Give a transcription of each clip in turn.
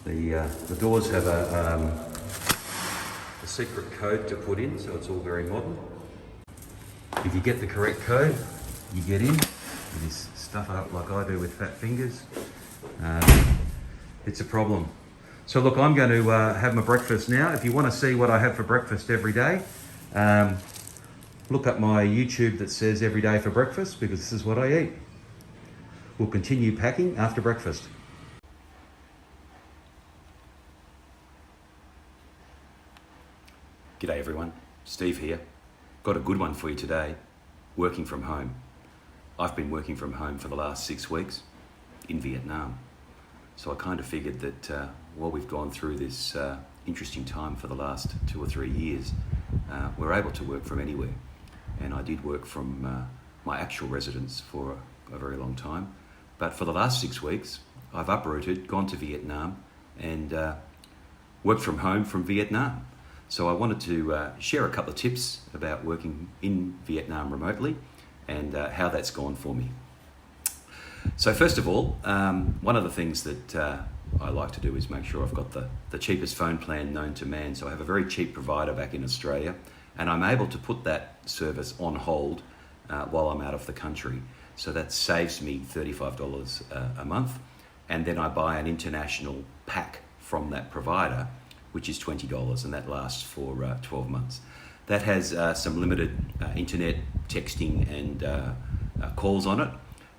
The doors have a secret code to put in, so it's all very modern. If you get the correct code, you get in. You just stuff it up like I do with fat fingers. It's a problem. So look, I'm going to have my breakfast now. If you want to see what I have for breakfast every day, look up my YouTube that says every day for breakfast, because this is what I eat. We'll continue packing after breakfast. G'day everyone, Steve here. Got a good one for you today, working from home. I've been working from home for the last 6 weeks in Vietnam. So I kind of figured that while we've gone through this interesting time for the last 2 or 3 years, we're able to work from anywhere. And I did work from my actual residence for a very long time. But for the last 6 weeks, I've uprooted, gone to Vietnam and worked from home from Vietnam. So I wanted to share a couple of tips about working in Vietnam remotely and how that's gone for me. So first of all, one of the things that I like to do is make sure I've got the cheapest phone plan known to man. So I have a very cheap provider back in Australia, and I'm able to put that service on hold while I'm out of the country. So that saves me $35 a month. And then I buy an international pack from that provider, which is $20, and that lasts for 12 months. That has some limited internet, texting and calls on it.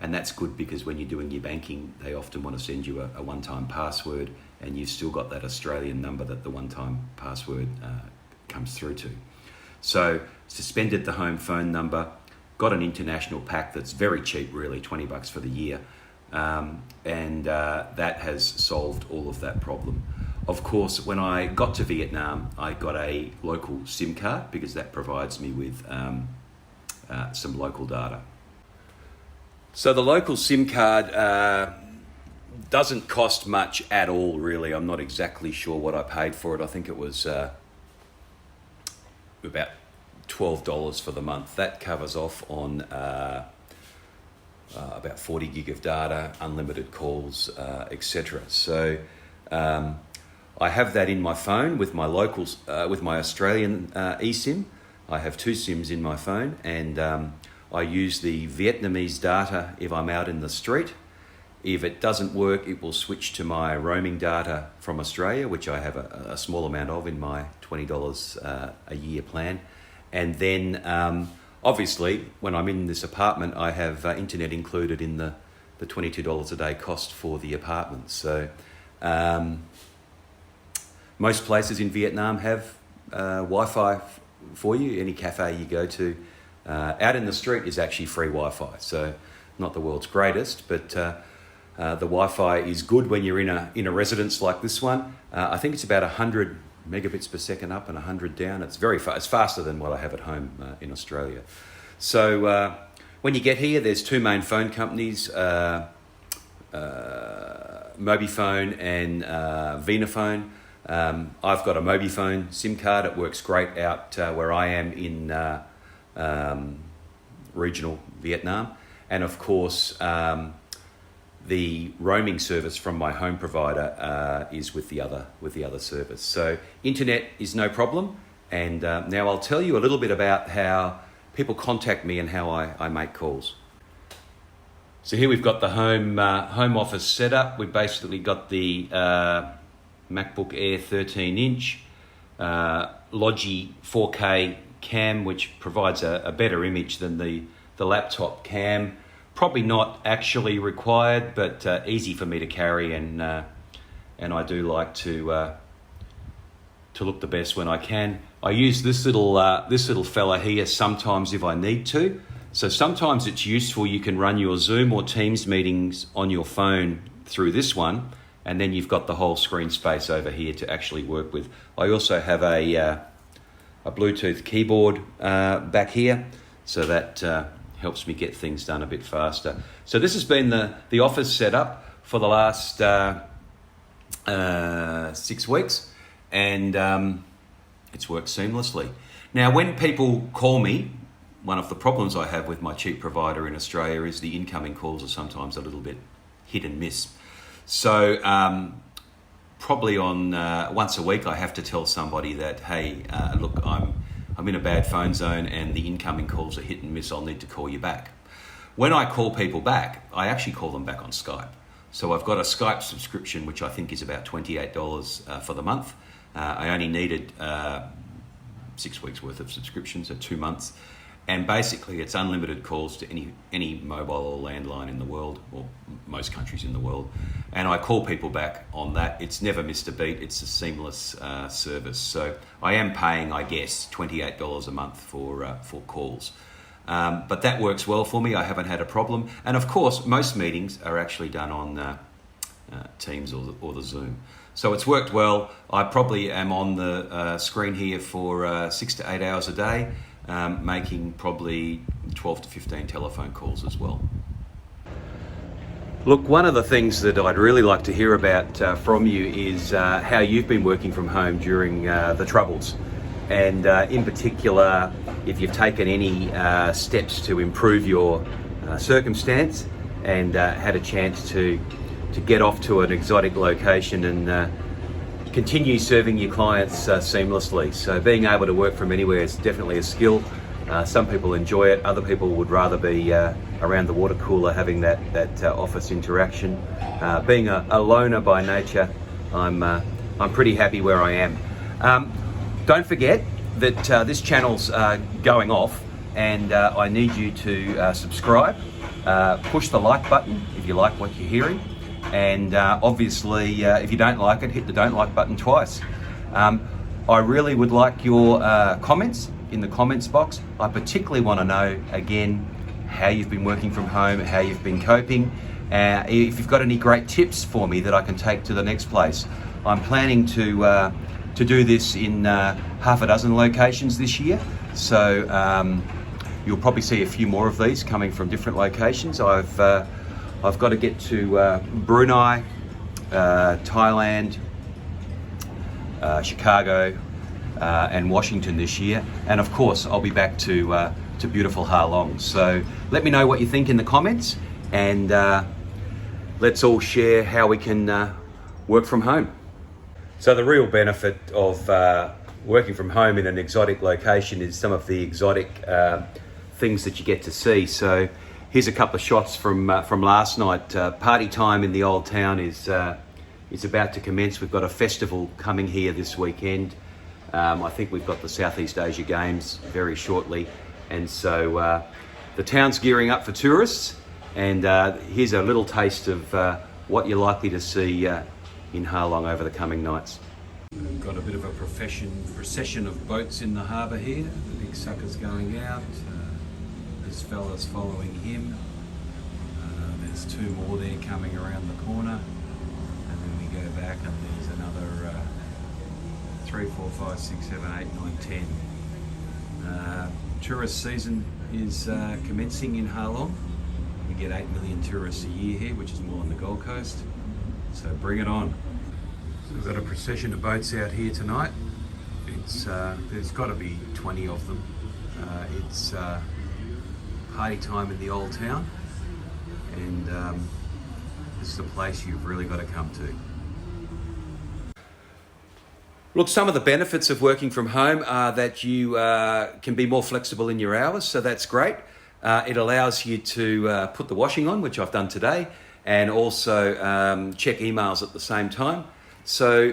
And that's good because when you're doing your banking, they often want to send you a one-time password, and you've still got that Australian number that the one-time password comes through to. So suspended the home phone number, got an international pack that's very cheap, really, $20 for the year. And that has solved all of that problem. Of course, when I got to Vietnam, I got a local SIM card because that provides me with some local data. So the local SIM card doesn't cost much at all, really. I'm not exactly sure what I paid for it. I think it was about $12 for the month. That covers off on about 40 gig of data, unlimited calls, etc. So I have that in my phone with my locals, with my Australian eSIM. I have 2 SIMs in my phone, and I use the Vietnamese data if I'm out in the street. If it doesn't work, it will switch to my roaming data from Australia, which I have a small amount of in my $20 a year plan. And then obviously, when I'm in this apartment, I have internet included in the $22 a day cost for the apartment. So most places in Vietnam have Wi-Fi for you. Any cafe you go to out in the street is actually free Wi-Fi. So not the world's greatest, but the Wi-Fi is good when you're in a residence like this one. I think it's about 100 megabits per second up and 100 down. It's very fast. It's faster than what I have at home in Australia. So when you get here, there's 2 main phone companies, Mobifone and Vinaphone. I've got a Mobifone SIM card. It works great out where I am in regional Vietnam. And of course, the roaming service from my home provider is with the other service. So internet is no problem. And now I'll tell you a little bit about how people contact me and how I make calls. So here we've got the home office setup. We've basically got the MacBook Air 13-inch, Logi 4K cam, which provides a better image than the laptop cam. Probably not actually required, but easy for me to carry, and I do like to look the best when I can. I use this little fella here sometimes if I need to. So sometimes it's useful. You can run your Zoom or Teams meetings on your phone through this one, and then you've got the whole screen space over here to actually work with. I also have a Bluetooth keyboard back here, so that helps me get things done a bit faster. So this has been the office setup for the last 6 weeks, and it's worked seamlessly. Now, when people call me, one of the problems I have with my cheap provider in Australia is the incoming calls are sometimes a little bit hit and miss. So probably on once a week I have to tell somebody that, hey, look, I'm in a bad phone zone and the incoming calls are hit and miss, I'll need to call you back. When I call people back, I actually call them back on Skype. So I've got a Skype subscription, which I think is about $28 for the month. I only needed 6 weeks worth of subscription, so 2 months. And basically it's unlimited calls to any mobile or landline in the world, or most countries in the world. And I call people back on that. It's never missed a beat. It's a seamless service. So I am paying, I guess, $28 a month for calls. But that works well for me. I haven't had a problem. And of course, most meetings are actually done on Teams or the Zoom. So it's worked well. I probably am on the screen here for 6 to 8 hours a day, making probably 12 to 15 telephone calls as well. Look, one of the things that I'd really like to hear about from you is how you've been working from home during the Troubles. And in particular, if you've taken any steps to improve your circumstance and had a chance to get off to an exotic location and continue serving your clients seamlessly. So being able to work from anywhere is definitely a skill. Some people enjoy it, other people would rather be around the water cooler having that office interaction. Being a loner by nature, I'm pretty happy where I am. Don't forget that this channel's going off, and I need you to subscribe, push the like button if you like what you're hearing, and obviously if you don't like it, hit the don't like button twice. I really would like your comments in the comments box. I particularly want to know, again, how you've been working from home, how you've been coping, if you've got any great tips for me that I can take to the next place. I'm planning to do this in half a dozen locations this year, so you'll probably see a few more of these coming from different locations. I've got to get to Brunei, Thailand, Chicago, and Washington this year, and of course I'll be back to beautiful Ha Long. So let me know what you think in the comments, and let's all share how we can work from home. So the real benefit of working from home in an exotic location is some of the exotic things that you get to see. So here's a couple of shots from last night. Party time in the old town is about to commence. We've got a festival coming here this weekend. I think we've got the Southeast Asia Games very shortly, and so the town's gearing up for tourists. And here's a little taste of what you're likely to see in Ha Long over the coming nights. We've got a bit of a procession of boats in the harbour here. The big sucker's going out. This fella's following him. There's two more there coming around the corner. And then we go back and there's another 3, 4, 5, 6, 7, 8, 9, 10. Tourist season is commencing in Ha Long. We get 8 million tourists a year here, which is more than the Gold Coast. So bring it on. So we've got a procession of boats out here tonight. It's there's got to be 20 of them. It's party time in the old town, and this is a place you've really got to come to. Look, some of the benefits of working from home are that you can be more flexible in your hours, so that's great. It allows you to put the washing on, which I've done today, and also check emails at the same time. So,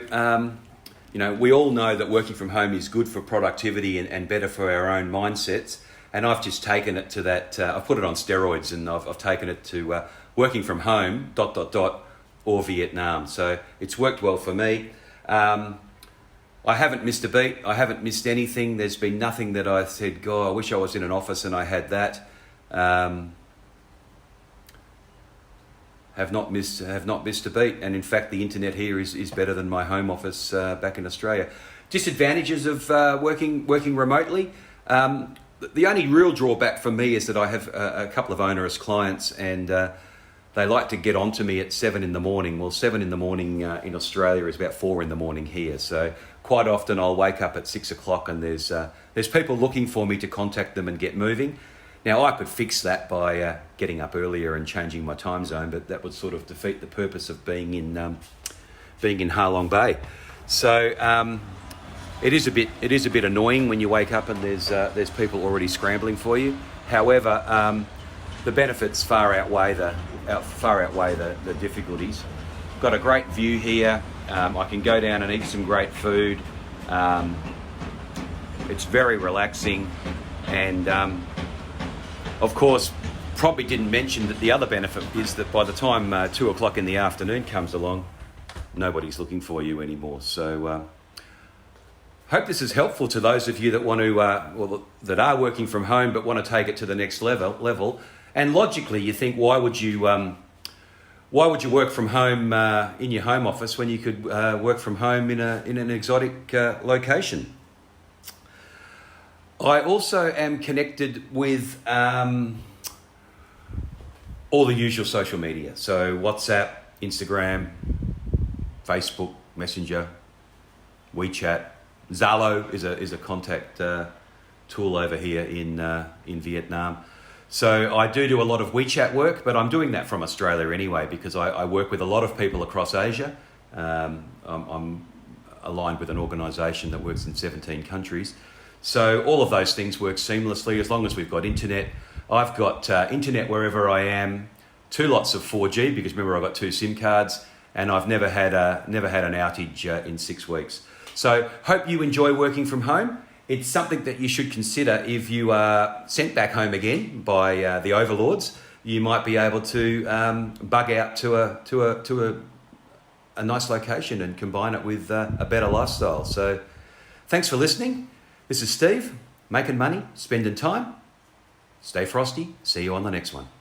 we all know that working from home is good for productivity and better for our own mindsets. And I've just taken it to that, I've put it on steroids, and I've taken it to working from home, ... or Vietnam. So it's worked well for me. I haven't missed a beat. I haven't missed anything. There's been nothing that I said, God, I wish I was in an office and I had that. Have not missed a beat, and in fact the internet here is better than my home office back in Australia. Disadvantages of working remotely. The only real drawback for me is that I have a couple of onerous clients, and they like to get onto me at 7 in the morning. Well, 7 in the morning in Australia is about 4 in the morning here. So quite often I'll wake up at 6 o'clock and there's people looking for me to contact them and get moving. Now, I could fix that by getting up earlier and changing my time zone, but that would sort of defeat the purpose of being in being in Ha Long Bay. So it is a bit annoying when you wake up and there's people already scrambling for you. However, the benefits far outweigh the difficulties. Got a great view here. I can go down and eat some great food. It's very relaxing, and of course, probably didn't mention that the other benefit is that by the time 2 o'clock in the afternoon comes along, nobody's looking for you anymore. So hope this is helpful to those of you that want to, that are working from home but want to take it to the next level. And logically, you think, why would you work from home in your home office when you could work from home in an exotic location? I also am connected with all the usual social media. So WhatsApp, Instagram, Facebook, Messenger, WeChat. Zalo is a contact tool over here in Vietnam. So I do a lot of WeChat work, but I'm doing that from Australia anyway because I work with a lot of people across Asia. I'm aligned with an organisation that works in 17 countries. So all of those things work seamlessly as long as we've got internet. I've got internet wherever I am, 2 lots of 4G because remember I've got 2 SIM cards, and I've never had an outage in 6 weeks. So hope you enjoy working from home. It's something that you should consider if you are sent back home again by the overlords. You might be able to bug out to a nice location and combine it with a better lifestyle. So thanks for listening. This is Steve, making money, spending time. Stay frosty. See you on the next one.